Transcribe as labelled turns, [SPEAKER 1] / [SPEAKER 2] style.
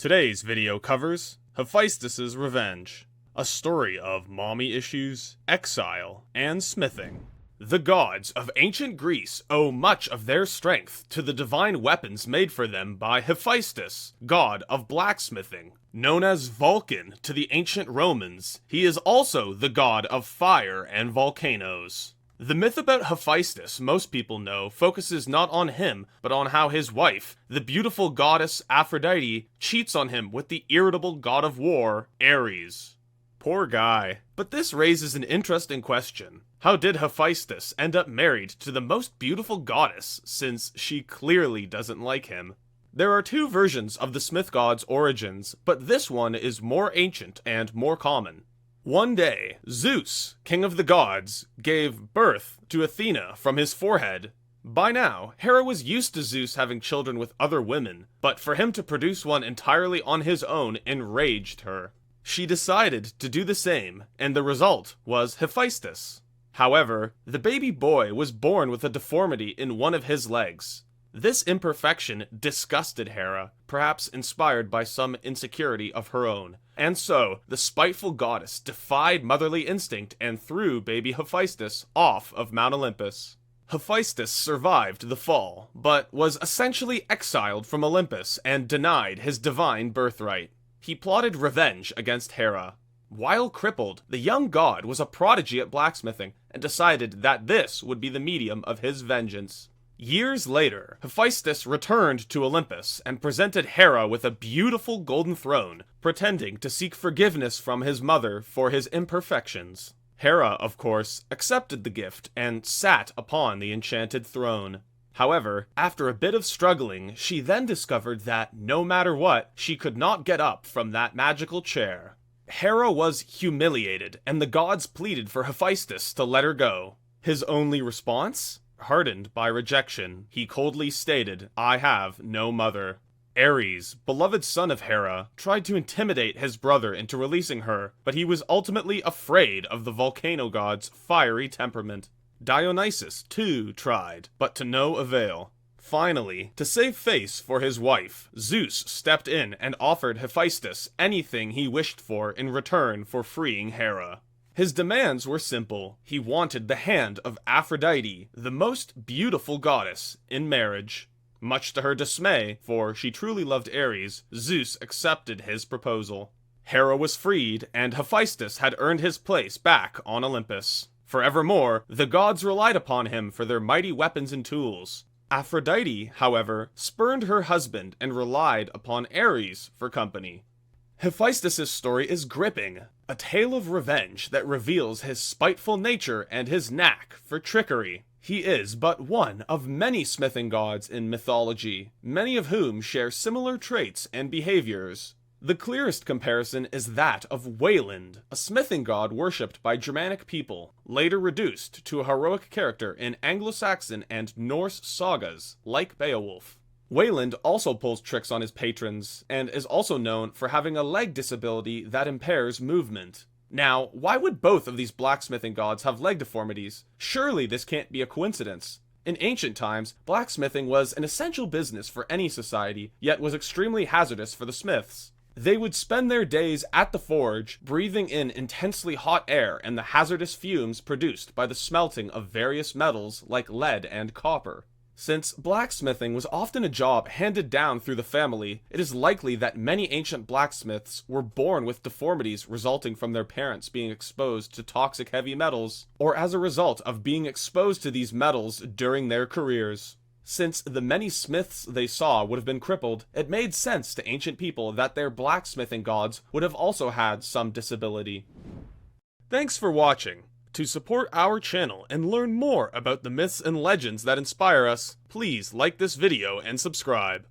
[SPEAKER 1] Today's video covers Hephaestus' Revenge, a story of mommy issues, exile, and smithing. The gods of ancient Greece owe much of their strength to the divine weapons made for them by Hephaestus, god of blacksmithing. Known as Vulcan to the ancient Romans, he is also the god of fire and volcanoes. The myth about Hephaestus most people know focuses not on him, but on how his wife, the beautiful goddess Aphrodite, cheats on him with the irritable god of war, Ares. Poor guy. But this raises an interesting question. How did Hephaestus end up married to the most beautiful goddess, since she clearly doesn't like him? There are two versions of the Smith god's origins, but this one is more ancient and more common. One day, Zeus, king of the gods, gave birth to Athena from his forehead. By now, Hera was used to Zeus having children with other women, but for him to produce one entirely on his own enraged her. She decided to do the same, and the result was Hephaestus. However, the baby boy was born with a deformity in one of his legs. This imperfection disgusted Hera, perhaps inspired by some insecurity of her own. And so, the spiteful goddess defied motherly instinct and threw baby Hephaestus off of Mount Olympus. Hephaestus survived the fall, but was essentially exiled from Olympus and denied his divine birthright. He plotted revenge against Hera. While crippled, the young god was a prodigy at blacksmithing and decided that this would be the medium of his vengeance. Years later, Hephaestus returned to Olympus and presented Hera with a beautiful golden throne, pretending to seek forgiveness from his mother for his imperfections. Hera, of course, accepted the gift and sat upon the enchanted throne. However, after a bit of struggling, she then discovered that, no matter what, she could not get up from that magical chair. Hera was humiliated, and the gods pleaded for Hephaestus to let her go. His only response? Hardened by rejection, he coldly stated, "I have no mother." Ares, beloved son of Hera, tried to intimidate his brother into releasing her, but he was ultimately afraid of the volcano god's fiery temperament. Dionysus, too, tried, but to no avail. Finally, to save face for his wife, Zeus stepped in and offered Hephaestus anything he wished for in return for freeing Hera. His demands were simple. He wanted the hand of Aphrodite, the most beautiful goddess, in marriage. Much to her dismay, for she truly loved Ares, Zeus accepted his proposal. Hera was freed, and Hephaestus had earned his place back on Olympus. Forevermore, the gods relied upon him for their mighty weapons and tools. Aphrodite, however, spurned her husband and relied upon Ares for company. Hephaestus' story is gripping, a tale of revenge that reveals his spiteful nature and his knack for trickery. He is but one of many smithing gods in mythology, many of whom share similar traits and behaviors. The clearest comparison is that of Wayland, a smithing god worshipped by Germanic people, later reduced to a heroic character in Anglo-Saxon and Norse sagas, like Beowulf. Wayland also pulls tricks on his patrons, and is also known for having a leg disability that impairs movement. Now, why would both of these blacksmithing gods have leg deformities? Surely this can't be a coincidence. In ancient times, blacksmithing was an essential business for any society, yet was extremely hazardous for the smiths. They would spend their days at the forge, breathing in intensely hot air and the hazardous fumes produced by the smelting of various metals like lead and copper. Since blacksmithing was often a job handed down through the family, it is likely that many ancient blacksmiths were born with deformities resulting from their parents being exposed to toxic heavy metals, or as a result of being exposed to these metals during their careers. Since the many smiths they saw would have been crippled, it made sense to ancient people that their blacksmithing gods would have also had some disability. Thanks for watching. To support our channel and learn more about the myths and legends that inspire us, please like this video and subscribe.